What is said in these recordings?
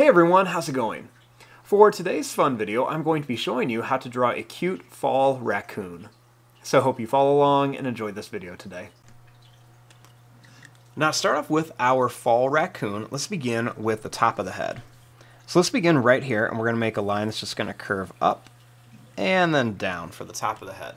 Hey everyone, how's it going? For today's fun video, I'm going to be showing you how to draw a cute fall raccoon. So I hope you follow along and enjoy this video today. Now to start off with our fall raccoon, let's begin with the top of the head. So let's begin right here, and we're going to make a line that's just going to curve up and then down for the top of the head.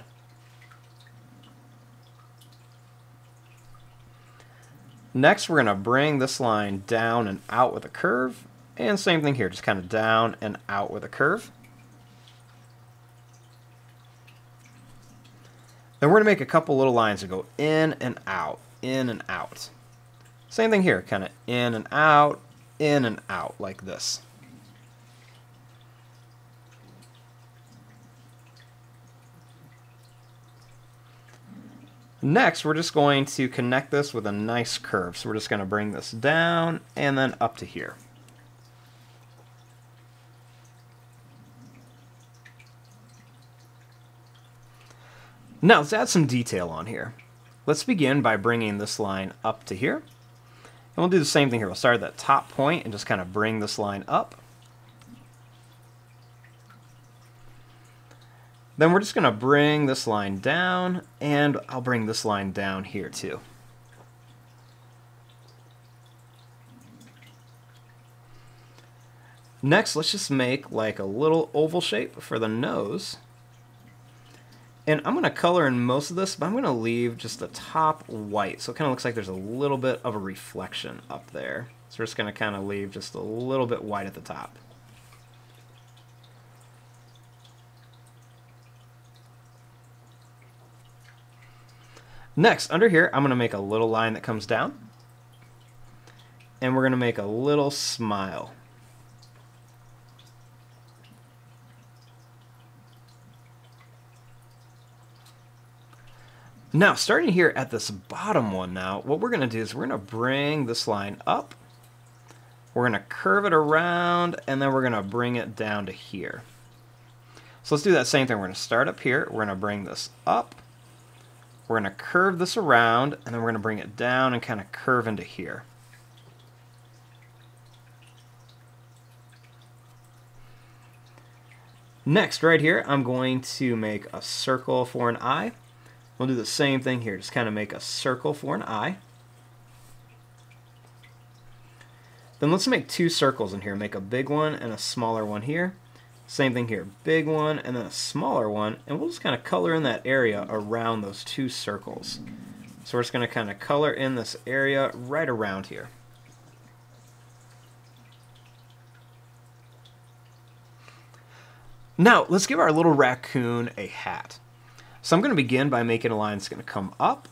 Next, we're going to bring this line down and out with a curve, and same thing here, just kind of down and out with a curve. Then we're going to make a couple little lines that go in and out, in and out. Same thing here, kind of in and out, like this. Next, we're just going to connect this with a nice curve. So we're just going to bring this down and then up to here. Now, let's add some detail on here. Let's begin by bringing this line up to here. And we'll do the same thing here. We'll start at that top point and just kind of bring this line up. Then we're just going to bring this line down, and I'll bring this line down here too. Next, let's just make like a little oval shape for the nose. And I'm going to color in most of this, but I'm going to leave just the top white. So it kind of looks like there's a little bit of a reflection up there. So we're just going to kind of leave just a little bit white at the top. Next, under here, I'm going to make a little line that comes down. And we're going to make a little smile. Now, starting here at this bottom one now, what we're going to do is we're going to bring this line up. We're going to curve it around, and then we're going to bring it down to here. So let's do that same thing. We're going to start up here. We're going to bring this up. We're going to curve this around, and then we're going to bring it down and kind of curve into here. Next, right here, I'm going to make a circle for an eye. We'll do the same thing here, just kind of make a circle for an eye. Then let's make two circles in here. Make a big one and a smaller one here. Same thing here, big one and then a smaller one, and we'll just kind of color in that area around those two circles. So we're just going to kind of color in this area right around here. Now, let's give our little raccoon a hat. So I'm going to begin by making a line that's going to come up.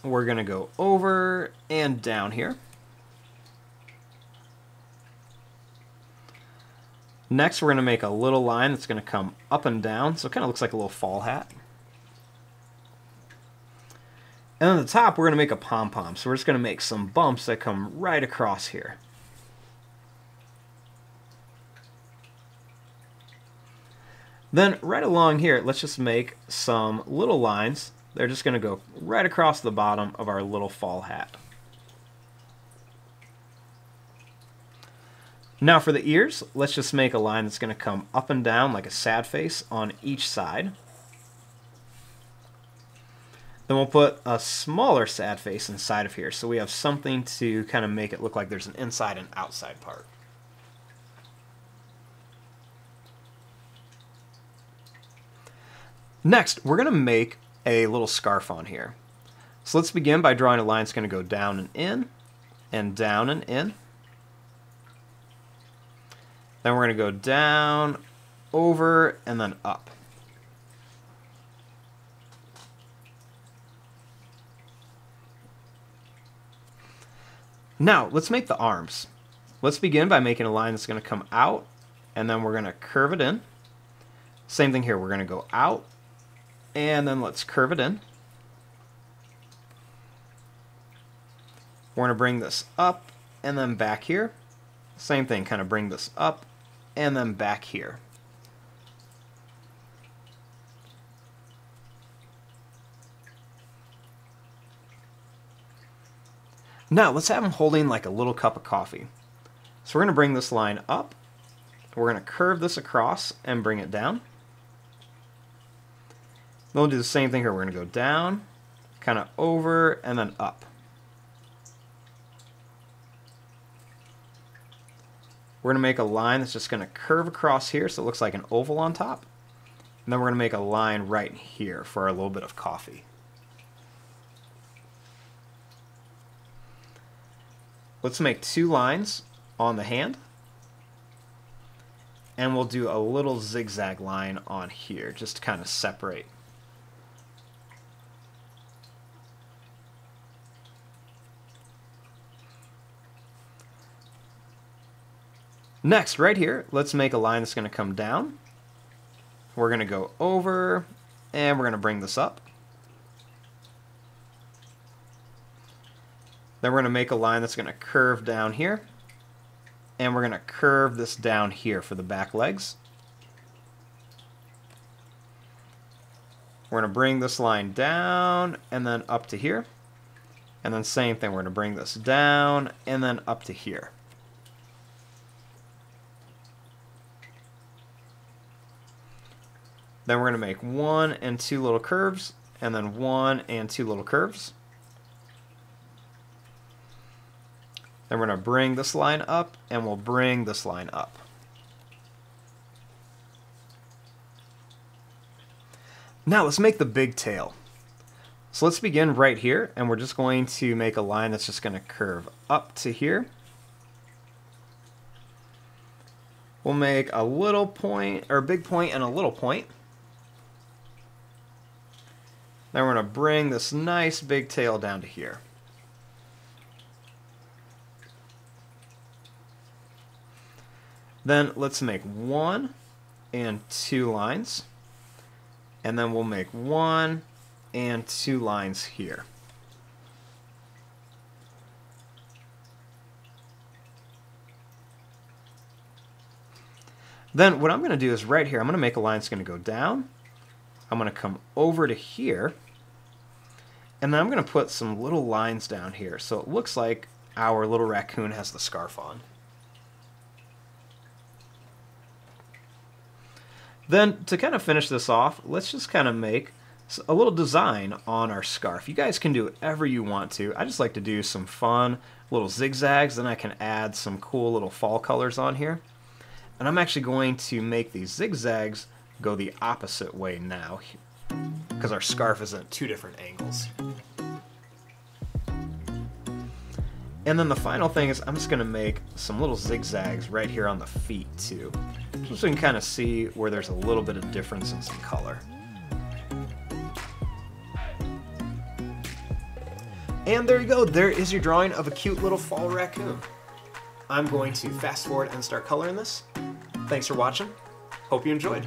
We're going to go over and down here. Next, we're going to make a little line that's going to come up and down, so it kind of looks like a little fall hat. And on the top, we're going to make a pom-pom, so we're just going to make some bumps that come right across here. Then, right along here, let's just make some little lines. They're just going to go right across the bottom of our little fall hat. Now for the ears, let's just make a line that's going to come up and down like a sad face on each side. Then we'll put a smaller sad face inside of here, so we have something to kind of make it look like there's an inside and outside part. Next, we're going to make a little scarf on here. So let's begin by drawing a line that's going to go down and in, and down and in. Then we're going to go down, over, and then up. Now, let's make the arms. Let's begin by making a line that's going to come out, and then we're going to curve it in. Same thing here, we're going to go out, and then let's curve it in. We're going to bring this up, and then back here. Same thing, kind of bring this up and then back here. Now let's have him holding like a little cup of coffee. So we're going to bring this line up. We're going to curve this across and bring it down. Then we'll do the same thing here. We're going to go down, kind of over, and then up. We're going to make a line that's just going to curve across here so it looks like an oval on top. And then we're going to make a line right here for our little bit of coffee. Let's make 2 lines on the hand. And we'll do a little zigzag line on here just to kind of separate. Next, right here, let's make a line that's going to come down. We're going to go over, and we're going to bring this up. Then we're going to make a line that's going to curve down here. And we're going to curve this down here for the back legs. We're going to bring this line down, and then up to here. And then same thing, we're going to bring this down, and then up to here. Then we're going to make 1 and 2 little curves, and then 1 and 2 little curves. Then we're going to bring this line up, and we'll bring this line up. Now let's make the big tail. So let's begin right here, and we're just going to make a line that's just going to curve up to here. We'll make a little point, or a big point and a little point. Then we're going to bring this nice big tail down to here. Then let's make 1 and 2 lines. And then we'll make 1 and 2 lines here. Then what I'm going to do is right here, I'm going to make a line that's going to go down. I'm going to come over to here, and then I'm going to put some little lines down here so it looks like our little raccoon has the scarf on. Then to kind of finish this off, let's just kind of make a little design on our scarf. You guys can do whatever you want to. I just like to do some fun little zigzags, then I can add some cool little fall colors on here. And I'm actually going to make these zigzags go the opposite way now, because our scarf is at 2 different angles. And then the final thing is I'm just going to make some little zigzags right here on the feet too, just so we can kind of see where there's a little bit of difference in some color. And there you go, there is your drawing of a cute little fall raccoon. I'm going to fast forward and start coloring this. Thanks for watching. Hope you enjoyed.